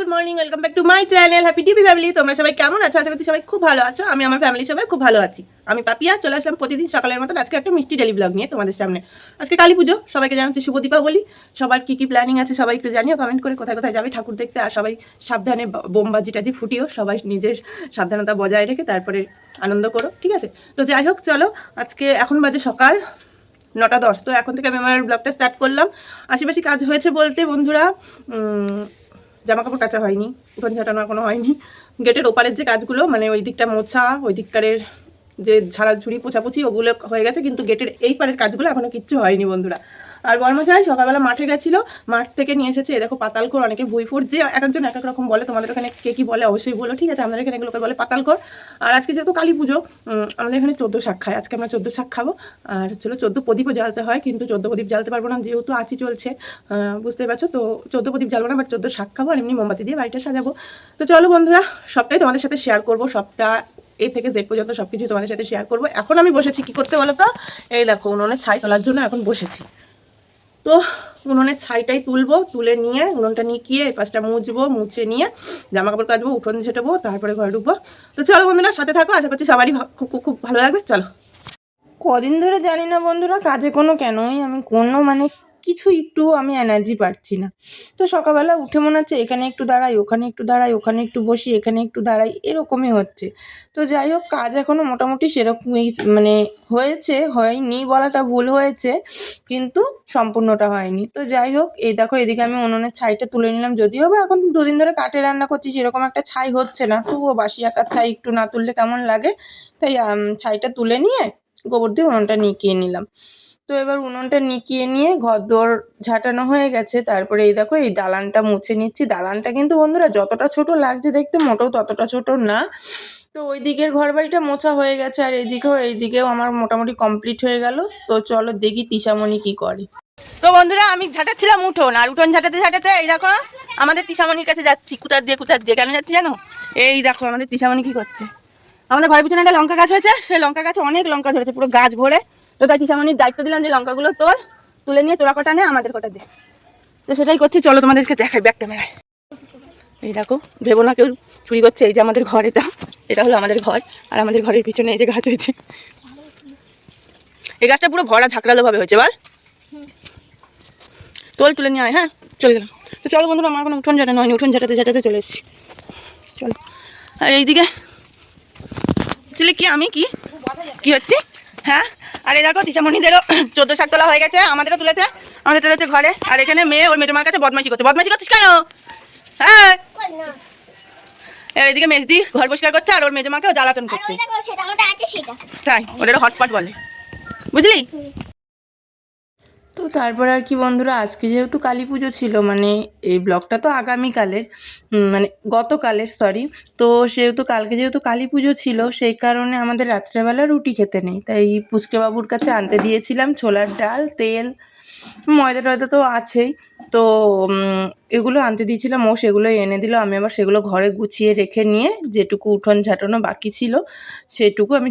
Good morning, welcome back to my channel happy TV family. তোমরা সবাই কেমন আছো? আশা করছি সবাই খুব ভালো আছো। আমি আমার ফ্যামিলি সবাই খুব ভালো আছি। আমি পাপিয়া চলে আসলাম প্রতিদিন সকালের মতন আজকে একটা মিষ্টি ডেলি ব্লগ নিয়ে তোমাদের সামনে। আজকে কালী পুজো, সবাইকে জানাচ্ছি শুভ দীপাবলি। সবার কি কি প্ল্যানিং আছে সবাই একটু জানিও কমেন্ট করে, কোথায় কোথায় যাবে ঠাকুর দেখতে। আর সবাই সাবধানে বোমবাজি টাজি ফুটিও, সবাই নিজের সাবধানতা বজায় রেখে তারপরে আনন্দ করো, ঠিক আছে? তো যাই হোক, চলো আজকে এখন বাজে সকাল 9:10। তো এখন থেকে আমি আমার ব্লগটা স্টার্ট করলাম। আশেপাশে কাজ হয়েছে বলতে বন্ধুরা, জামা কাপড় কাচা হয়নি, উঠোন ঝাঁটানো এখনো হয়নি। গেটের ওপারের যে কাজগুলো, মানে ওই দিকটা মোছা, ওই দিককারের যে ঝাড়াঝুড়ি পোছাপুছি ওগুলো হয়ে গেছে, কিন্তু গেটের এই পারের কাজগুলো এখনো কিচ্ছু হয়নি বন্ধুরা। আর বর্মশাই সকালবেলা মাঠে গেছিলো, মাঠ থেকে নিয়ে এসেছে এ দেখো পাতালকর, অনেকে ভুইফোর, যে এক একজন এক এক রকম বলে, তোমাদের ওখানে কে কী বলে অবশ্যই বলো, ঠিক আছে? আমাদের এখানে এগুলোকে বলে পাতালকর। আর আজকে যেহেতু কালী পুজো, আমাদের এখানে 14 শাক খায়, আজকে আমরা 14 শাক খাবো। আর চলো 14 প্রদীপও জ্বালতে হয়, কিন্তু 14 প্রদীপ জ্বালতে পারবো না যেহেতু আঁচি চলছে, বুঝতে পারছো তো। 14 প্রদীপ জ্বালবো না, বাট 14 শাক খাবো আর এমনি মোমবাতি দিয়ে বাড়িটা সাজাবো। তো চলো বন্ধুরা, সবটাই তোমাদের সাথে শেয়ার করবো, সবটা এ থেকে জেড পর্যন্ত সব কিছু তোমাদের সাথে শেয়ার করবো। এখন আমি বসেছি কি করতে বলো তো, এই দেখো উনুনের ছাই তোলার জন্য এখন বসেছি। তো উনুনের ছাইটাই তুলবো, তুলে নিয়ে উনুনটা নিকিয়ে এই পাশটা মুছবো, মুছে নিয়ে জামা কাপড় কাচবো, উঠোন ঝেঁটাবো, তারপরে ঘরে ঢুকবো। তো চলো বন্ধুরা সাথে থাকো, আশা করছি সবারই খুব খুব খুব ভালো লাগবে। চলো। কদিন ধরে জানি না বন্ধুরা, কাজে কেনই আমি মানে কিছু একটু আমি এনার্জি পাচ্ছি না। তো সকালবেলা উঠে মনে হচ্ছে এখানে একটু দাঁড়াই, ওখানে একটু দাঁড়াই, ওখানে একটু বসি, এখানে একটু দাঁড়াই, এরকমই হচ্ছে। তো যাই হোক, কাজ এখনও মোটামুটি সেরকমই মানে হয়নি বলাটা ভুল হয়েছে, কিন্তু সম্পূর্ণটা হয়নি। তো যাই হোক, এই দেখো এদিকে আমি উনুনের ছাইটা তুলে নিলাম, যদিও বা এখন 2 দিন ধরে কাঠে রান্না করছি, সেরকম একটা ছাই হচ্ছে না, তবুও বাসি আঁকার ছাই একটু না তুললে কেমন লাগে। তাই ছাইটা তুলে নিয়ে গোবর দিয়ে উনুনটা নিকিয়ে নিলাম। তো এবার উনুনটা নিকিয়ে নিয়ে ঘরদোর ঝাঁটানো হয়ে গেছে, তারপরে এই দেখো এই দালানটা মুছে নিচ্ছি। দালানটা কিন্তু বন্ধুরা যতটা ছোট লাগছে দেখতে, মোটেও ততটা ছোট না। তো ওই দিকের ঘর বাড়িটা মোছা হয়ে গেছে, আর এইদিকেও আমার মোটামুটি কমপ্লিট হয়ে গেল। তো চলো দেখি তিশামণি কি করে। তো বন্ধুরা আমি ঝাঁটাচ্ছিলাম উঠোন, আর উঠোন ঝাঁটাতে ঝাঁটাতে এই দেখো আমাদের তিশামণির কাছে যাচ্ছি। কোথার দিয়ে কেন যাচ্ছি জানো? এই দেখো আমাদের তিশামণি কি করছে। আমাদের ঘরের পিছনে একটা লঙ্কা গাছ হয়েছে, সেই লঙ্কা গাছে অনেক লঙ্কা ধরেছে, পুরো গাছ ভরে। তো তাই তিশামণির দায়িত্ব দিলাম যে লঙ্কাগুলো তুলে নিয়ে তোরা কটা নে, আমাদের কটা দে। তো সেটাই করছি, চলো তোমাদেরকে দেখাই ব্যাক ক্যামেরায়। এই দেখো, ভেবো না কেউ চুরি করছে। এই যে আমাদের ঘর, এটা হলো আমাদের ঘর, আর আমাদের ঘরের পিছনে এই যে গাছ হয়েছে, এই গাছটা পুরো ভরা ঝাঁকড়ালো ভাবে হয়েছে। এবার তুলে নিয়ে আয়, হ্যাঁ চলে গেলাম। তো চলো বন্ধুরা, আমার কোনো উঠোন ঝাঁটানো হয়নি, উঠোন ঝাঁটাতে চলে এসেছি। চলো। আর এইদিকে কি আমি কি হচ্ছে, হ্যাঁ। আর এই দেখো তিশামণিদেরও 14 শাক তোলা হয়ে গেছে, আমাদেরও তুলেছে, আমাদের তুলেছে ঘরে। আর এখানে মেয়ে ওর মেজমার কাছে বদমাইশি করছিস কেন? হ্যাঁ, এদিকে মেজদি ঘর পরিষ্কার করছে, আর ওর মেজমাকেও জ্বালাতন করছে। তাই ওদের হটপট বলে, বুঝলি? তো তারপর আর কি বন্ধুরা, আজকে যেহেতু কালী পুজো ছিল, মানে এই ব্লগটা তো আগামীকালের, মানে গতকালের সরি। তো সেহেতু কালকে যেহেতু কালী পুজো ছিল, সেই কারণে আমাদের রাত্রেবেলা রুটি খেতে নেই, তাই পুচকে বাবুর কাছে আনতে দিয়েছিলাম ছোলার ডাল, তেল, ময়দা টয়দা তো আছেই। তো এগুলো আনতে দিয়েছিলাম, ও সেগুলো এনে দিল। আমি আবার সেগুলো ঘরে গুছিয়ে রেখে নিয়ে যেটুকু উঠোন ঝাঁটানো বাকি ছিল সেটুকু আমি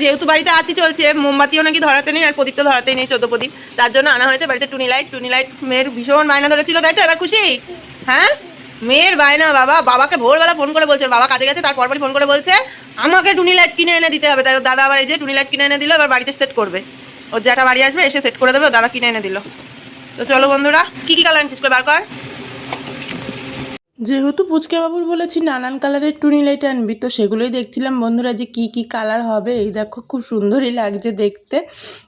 যেহেতু বাড়িতে আছি চলছে, মোমবাতিও নাকি ধরাতে নেই, আর প্রদীপ তো ধরাতেই নেই, 14 প্রদীপ। তার জন্য আনা হয়েছে বাড়িতে টুনি লাইট। মেয়ের ভীষণ বায়না ধরেছিল, তাই তো? এবার খুশি? হ্যাঁ, মেয়ের বায়না। বাবাকে ভোরবেলা ফোন করে বলছে, বাবা কাজে গেছে, তারপরই ফোন করে বলছে আমাকে টুনি লাইট কিনে এনে দিতে হবে। তাই দাদা আবার এই যে টুনি লাইট কিনে এনে দিল, এবার বাড়িতে সেট করবে। ওর যেটা বাড়ি আসবে এসে সেট করে দেবে, ও দাদা কিনে এনে দিল। তো চলো বন্ধুরা, কি কালার আনছিস করে বার কর। যেহেতু পুচকে বাবুর বলেছি নানান কালারের টুনি লাইট আনবি, তো সেগুলোই দেখছিলাম বন্ধুরা যে কি কি কালার হবে। এই দেখো খুব সুন্দরই লাগছে দেখতে।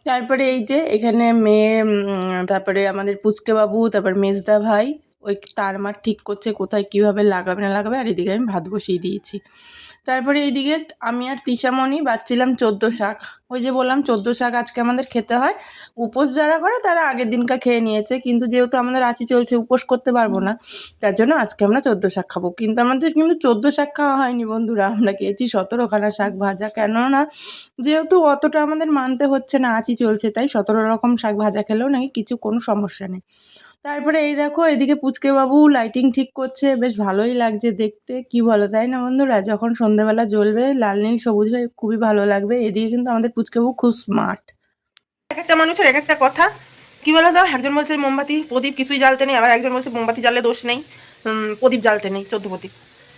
তারপরে এই যে এখানে মেয়ে, তারপরে আমাদের পুচকে বাবু, তারপর মেজদা ভাই ওই তার মার ঠিক করছে কোথায় কীভাবে লাগাবে না লাগাবে। আর এদিকে আমি ভাত বসিয়ে দিয়েছি। তারপরে এইদিকে আমি আর তিশামণি বাচ্ছিলাম 14 শাক। ওই যে বললাম 14 শাক আজকে আমাদের খেতে হয়। উপোস যারা করে তারা আগের দিনকার খেয়ে নিয়েছে, কিন্তু যেহেতু আমাদের আঁচি চলছে, উপোস করতে পারবো না, তার জন্য আজকে আমরা 14 শাক খাবো। কিন্তু আমাদের 14 শাক খাওয়া হয়নি বন্ধুরা, আমরা খেয়েছি 17খানা শাক ভাজা। কেননা যেহেতু অতটা আমাদের মানতে হচ্ছে না, আঁচি চলছে, তাই 17 রকম শাক ভাজা খেলেও নাকি কোনো সমস্যা নেই। তারপরে এই দেখো এদিকে পুচকে বাবু লাইটিং ঠিক করছে, বেশ ভালোই লাগছে দেখতে, কি বলো তাই না বন্ধুরা? যখন সন্ধ্যাবেলা জ্বলবে লাল নীল সবুজ হয়ে খুবই ভালো লাগবে। এদিকে কিন্তু আমাদের পুচকে বাবু খুব স্মার্ট। এক একটা মানুষের এক একটা কথা, কি বলো তো? একজন বলছে মোমবাতি প্রদীপ কিছুই জ্বালতে নেই, আবার একজন বলছে মোমবাতি জ্বাললে দোষ নেই। প্রদীপ জ্বালতে নেই, 14 প্রদীপ।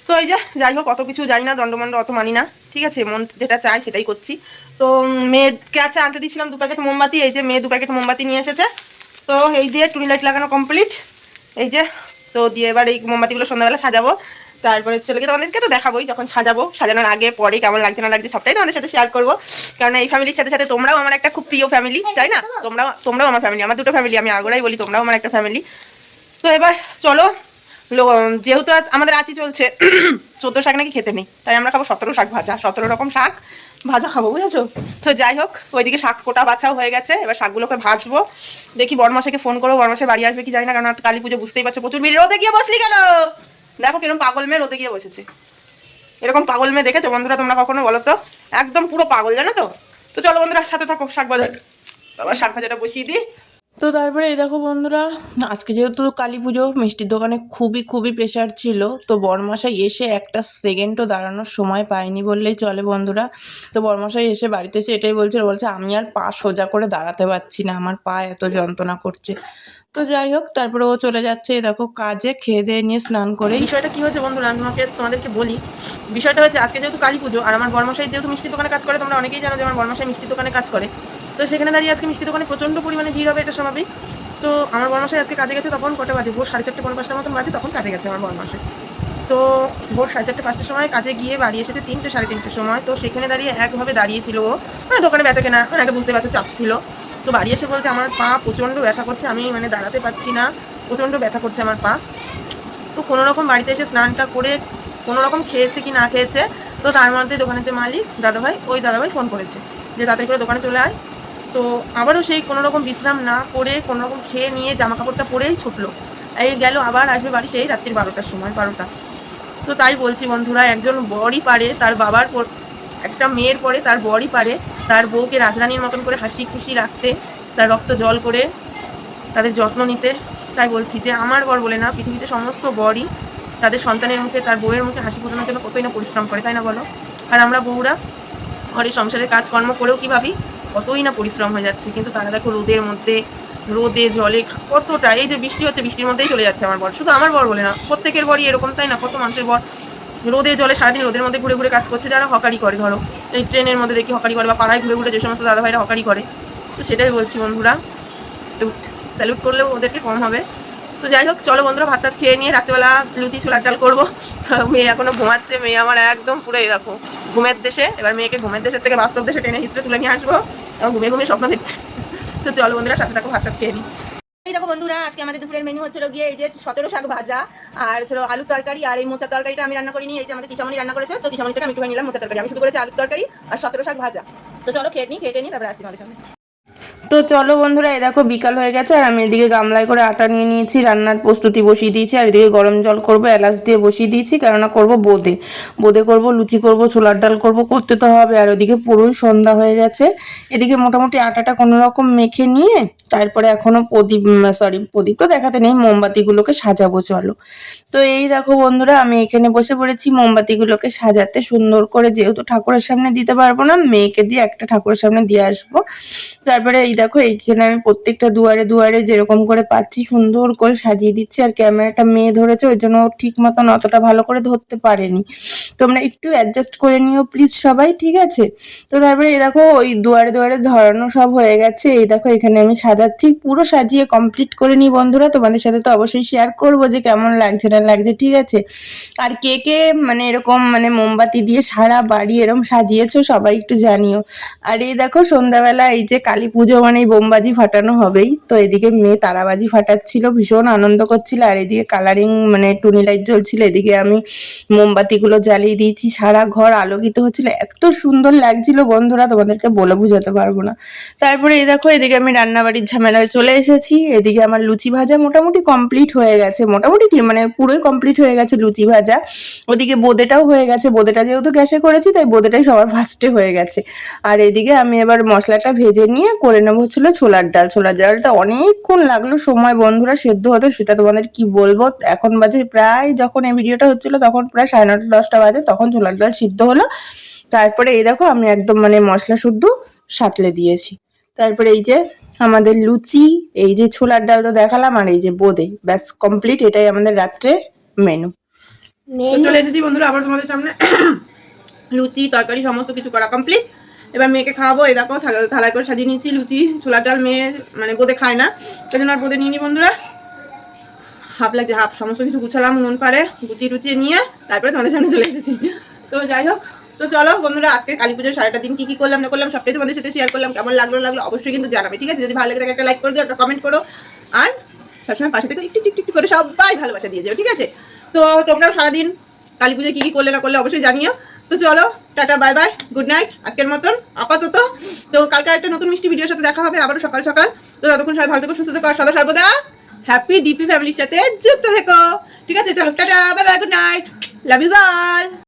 তো এই যে যাই হোক, অত কিছু জানি না, দণ্ডমণ্ড অত মানি না, ঠিক আছে, মন যেটা চায় সেটাই করছি। তো মেয়েকে আছে আনতে দিয়েছিলাম 2 প্যাকেট মোমবাতি, এই যে মেয়ে 2 প্যাকেট মোমবাতি নিয়ে এসেছে। তো এই দিয়ে টুনি লাইট লাগানো কমপ্লিট, এই যে। তো দিয়ে এবার এই মোমবাতিগুলো সন্ধ্যাবেলা সাজাবো, তারপরে চলে গিয়ে তোমাদেরকে তো দেখাবোই যখন সাজাবো, সাজানোর আগে পরে কেমন লাগছে না লাগছে সবটাই তোমাদের সাথে শেয়ার করবো। কারণ এই ফ্যামিলির সাথে সাথে তোমরাও আমার একটা খুব প্রিয় ফ্যামিলি, তাই না? তোমরাও আমার ফ্যামিলি, আমার 2টো ফ্যামিলি, আমি আগেই বলি তোমরাও আমার একটা ফ্যামিলি। তো এবার চলো, যেহেতু আমাদের আছি চলছে 14 শাক নাকি খেতে নেই, তাই আমরা খাবো 17 শাক ভাজা, 17 রকম শাক ভাজা খাবো, বুঝেছো? তো যাই হোক, ওইদিকে শাক কোটা বাছাও হয়ে গেছে, এবার শাকগুলোকে ভাজবো। দেখি বরমাসাকে ফোন করবো, বরমাসে বাড়ি আসবে কি জানি না, কারণ কালী পুজো বুঝতেই পারছো প্রচুর ভিড়। রোদে গিয়ে বসলি কেন? দেখো কিরকম পাগল মেয়ে রোদে গিয়ে বসেছে। এরকম পাগল মেয়ে দেখেছো বন্ধুরা তোমরা কখনো, বলো তো? একদম পুরো পাগল, জানো তো? তো চলো বন্ধুরা সাথে থাকো, শাক ভাজা, বাবা শাক ভাজাটা বসিয়ে দিই। তো তারপরে এই দেখো বন্ধুরা, আজকে যেহেতু কালী পুজো, মিষ্টির দোকানে খুবই প্রেশার ছিল। তো বরমশাই এসে একটা সেকেন্ডও দাঁড়ানোর সময় পায়নি বললেই চলে বন্ধুরা। তো বরমশাই এসে বাড়িতে এসে এটাই বলছে আমি আর পা সোজা করে দাঁড়াতে পারছি না, আমার পা এত যন্ত্রণা করছে। তো যাই হোক, তারপরে ও চলে যাচ্ছে দেখো কাজে, খেয়ে দিয়ে নিয়ে স্নান করে। বিষয়টা কি হয়েছে বন্ধুরা, আমি তোমাদেরকে বলি। বিষয়টা হচ্ছে আজকে যেহেতু কালী পুজো, আর আমার বরমশাই যেহেতু মিষ্টির দোকানে কাজ করে, তোমরা অনেকেই জানো যে আমার বরমশাই মিষ্টির দোকানে কাজ করে। তো সেখানে দাঁড়িয়ে আজকে মিষ্টির দোকানে প্রচণ্ড পরিমাণে ভিড় হবে, এটা স্বাভাবিক। তো আমার বরমশাই আজকে কাজে গেছে, তখন কটা বাজে, ভোর 4:30 পৌনে 5টার মতন বাজে, তখন কাজে গেছে আমার বরমশাই। তো ভোর 4:30 5টার সময় কাজে গিয়ে বাড়ি এসেছে 3টে 3:30টার সময়। তো সেখানে দাঁড়িয়ে একভাবে দাঁড়িয়েছিল ও, মানে দোকানে বেচা কেনা, মানে একটা বুঝতে পারছো চাপ ছিল। তো বাড়ি এসে বলছে আমার পা প্রচণ্ড ব্যথা করছে, আমি মানে দাঁড়াতে পারছি না, প্রচণ্ড ব্যথা করছে আমার পা। তো কোনোরকম বাড়িতে এসে স্নানটা করে কোনোরকম খেয়েছে কি না খেয়েছে, তো তার মধ্যে দোকানের যে মালিক দাদাভাই, ওই দাদাভাই ফোন করেছে যে তাড়াতাড়ি করে দোকানে চলে আয়। তো আবারও সেই কোনোরকম বিশ্রাম না করে কোনোরকম খেয়ে নিয়ে জামা কাপড়টা পরেই ছুটলো, এই গেল, আবার আসবে বাড়ি সেই রাত্রির 12টার সময়, 12টা। তো তাই বলছি বন্ধুরা, একজন বরই পারে তার বাবার একটা মেয়ের পরে তার বরই পারে তার বউকে রাজরানীর মতন করে হাসি খুশি রাখতে, তার রক্ত জল করে তাদের যত্ন নিতে। তাই বলছি যে আমার বর বলে না, পৃথিবীতে সমস্ত বরই তাদের সন্তানের মুখে, তার বউয়ের মুখে হাসি ফোটানোর জন্য কতই না পরিশ্রম করে, তাই না বলো? আর আমরা বউরা ঘরের সংসারের কাজকর্ম করেও কী ভাবি, কতই না পরিশ্রম হয়ে যাচ্ছে, কিন্তু তারা দেখো রোদের মধ্যে, রোদে জলে কতটা, এই যে বৃষ্টি হচ্ছে বৃষ্টির মধ্যেই চলে যাচ্ছে আমার বর। শুধু আমার বর বলে না, প্রত্যেকের বরই এরকম, তাই না? কত মানুষের বর রোদে জলে সারাদিন রোদের মধ্যে ঘুরে ঘুরে কাজ করছে, যারা হকারি করে, ধরো এই ট্রেনের মধ্যে দেখি হকারি করে, বা পাড়ায় ঘুরে ঘুরে যে সমস্ত দাদাভাইরা হকারি করে। তো সেটাই বলছি বন্ধুরা, স্যালুট করলেও ওদেরকে কম হবে। তো যাই হোক, চলো বন্ধুরা ভাত টাত খেয়ে নিয়ে রাত্রেবেলা লুচি ছোলার ডাল করবো। মেয়ে এখনো ঘুমাচ্ছে, মেয়ে আমার একদম পুরো এরকম ঘুমের দেশে। এবার মেয়েকে ঘুমের দেশের থেকে বাস্তব দেশে টেনে হিচড়ে তুলে নিয়ে আসবো, এবং ঘুমিয়ে স্বপ্ন দেখছে। তো চলো বন্ধুরা সাথে থাকো, ভাত টাত খেয়ে নিই। এই দেখো বন্ধুরা, আজকে আমাদের দুপুরের মেনু হচ্ছিল গিয়ে এই যে 17 শাক ভাজা, আর ছিল আলুর তরকারি, আর এই মোচার তরকারিটা আমি রান্না করিনি, এই যে আমাদের তিশামণি রান্না করেছে। তো তিশামণি থেকে আমি একটু নিলাম মোচার তরকারি, আমি শুধু করেছি আলুর তরকারি আর 17 শাক ভাজা। তো চলো খেয়ে নিই তারপরে আসছি আমাদের সামনে। তো চলো বন্ধুরা, এই দেখো বিকাল হয়ে গেছে, আর আমি এদিকে গামলায় করে আটা নিয়ে নিয়েছি, রান্নার প্রস্তুতি বসিয়ে দিয়েছি, আর এদিকে গরম জল করবো, এলাচ দিয়ে বসিয়ে দিয়েছি, কেননা করবো বোঁদে করবো, লুচি করবো, ছোলার ডাল করবো, করতে তো হবে। আর ওদিকে পুরোই সন্ধ্যা হয়ে গেছে, এদিকে মোটামুটি আটাটা কোনো রকম মেখে নিয়ে তারপরে এখনো প্রদীপ তো দেখাতে নেই, মোমবাতিগুলোকে সাজাবো চলো। তো এই দেখো বন্ধুরা, আমি এখানে বসে পড়েছি মোমবাতিগুলোকে সাজাতে সুন্দর করে, যেহেতু ঠাকুরের সামনে দিতে পারবো না, মেয়েকে দিয়ে একটা ঠাকুরের সামনে দিয়ে আসবো। তারপরে এই দেখো এইখানে আমি প্রত্যেকটা দুয়ারে দুয়ারে যেরকম করে পাচ্ছি সুন্দর করে সাজিয়ে দিচ্ছি। আর ক্যামেরাটা মেয়ে ধরেছে, ওই জন্য ঠিক মতন অতটা ভালো করে ধরতে পারেনি, তোমরা একটু অ্যাডজাস্ট করে নিও প্লিজ সবাই, ঠিক আছে? তো তারপরে এই দেখো ওই দুয়ারে দুয়ারে ধরানো সব হয়ে গেছে, এই দেখো এখানে আমি সাজাচ্ছি, পুরো সাজিয়ে কমপ্লিট করে নিই বন্ধুরা। তোমাদের সাথে তো অবশ্যই শেয়ার করবো যে কেমন লাগছে না লাগছে, ঠিক আছে? আর কে কে মানে এরকম মানে মোমবাতি দিয়ে সারা বাড়ি এরকম সাজিয়েছো সবাই একটু জানিও। আর এই দেখো সন্ধ্যাবেলা এই যে কালী পুজো মানে বোমবাজি ফাটানো হবেই, তো এদিকে মেয়ে তারাবাজি ফাটাচ্ছিল, ভীষণ আনন্দ করছিল, আর এদিকে কালারিং মানে টুনি লাইট জ্বলছিল, এদিকে আমি মোমবাতিগুলো জ্বালিয়ে দিয়েছি, সারা ঘর আলোকিত হচ্ছিল, এত সুন্দর লাগছিল বন্ধুরা, তোমাদেরকে বলে বুঝাতে পারবো না। তারপরে এই দেখো এদিকে আমি রান্নাবাড়ির ঝামেলায় চলে এসেছি, এদিকে আমার লুচি ভাজা মোটামুটি কমপ্লিট হয়ে গেছে, মোটামুটি কি মানে পুরোই কমপ্লিট হয়ে গেছে লুচি ভাজা। ওদিকে বোঁদেটাও হয়ে গেছে, বোঁদেটা যেহেতু গ্যাসে করেছি তাই বোঁদেটাই সবার ফার্স্টে হয়ে গেছে। আর এদিকে আমি এবার মশলাটা ভেজে নিয়ে করে নেবো হচ্ছিল ছোলার ডালটা অনেকক্ষণ লাগলো সময় বন্ধুরা সেদ্ধ হতে, সেটা তোমাদের কি বলবো। এখন বাজে প্রায়, যখন এই ভিডিওটা হচ্ছিল তখন প্রায় 9:30 10টা বাজে, তখন ছোলার ডাল সিদ্ধ হলো। তারপরে এই দেখো আমি একদম মানে মশলা শুদ্ধ সাঁতলে দিয়েছি। তারপরে এই যে আমাদের লুচি, এই যে ছোলার ডাল তো দেখালাম, আর এই যে বোঁদে, ব্যাস কমপ্লিট, এটাই আমাদের রাত্রের মেনু। চলে এসেছি বন্ধুরা আবার তোমাদের সামনে। লুচি তরকারি সমস্ত কিছু করা কমপ্লিট। এবার মেয়েকে খাওয়াবো। এই দেখো থালায় করে সাজিয়ে নিচ্ছি লুচি। ছোলার ডাল মেয়ে মানে বোঁদে খায় না, সেই জন্য আর বোঁদে নিয়ে নি বন্ধুরা। হাফ লাগছে, হাফ সমস্ত কিছু গুছালাম উনুন পারে, গুছিয়ে টুচিয়ে নিয়ে তারপরে তোমাদের সামনে চলে এসেছি। তো যাই হোক, তো চলো বন্ধুরা, আজকে কালী পুজোর সারাটা দিন কি করলাম না করলাম সবটাই তোমাদের সাথে শেয়ার করলাম। কেমন লাগলো অবশ্যই কিন্তু জানাবে, ঠিক আছে? যদি ভালো লাগে থাকে একটা লাইক করে দিও, একটা কমেন্ট করো, আর সবসময় পাশে থেকে একটু একটু করে সবাই ভালোবাসা দিয়ে যাও, ঠিক আছে? তো তোমরাও সারাদিন কালী পুজোয় কি করলে না করলে অবশ্যই জানিও। তো চলো, tata, bye bye, good night আজকের মতন আপাতত। তো কালকে একটা নতুন মিষ্টি ভিডিওর সাথে দেখা হবে আবারও সকাল সকাল। তো ততক্ষণ সবাই ভালো থেকো, সুস্থ থেকো, আর সদা সর্বদা হ্যাপি ডিপি ফ্যামিলির সাথে যুক্ত থেকো, ঠিক আছে? চলো tata, bye bye, good night, love you all.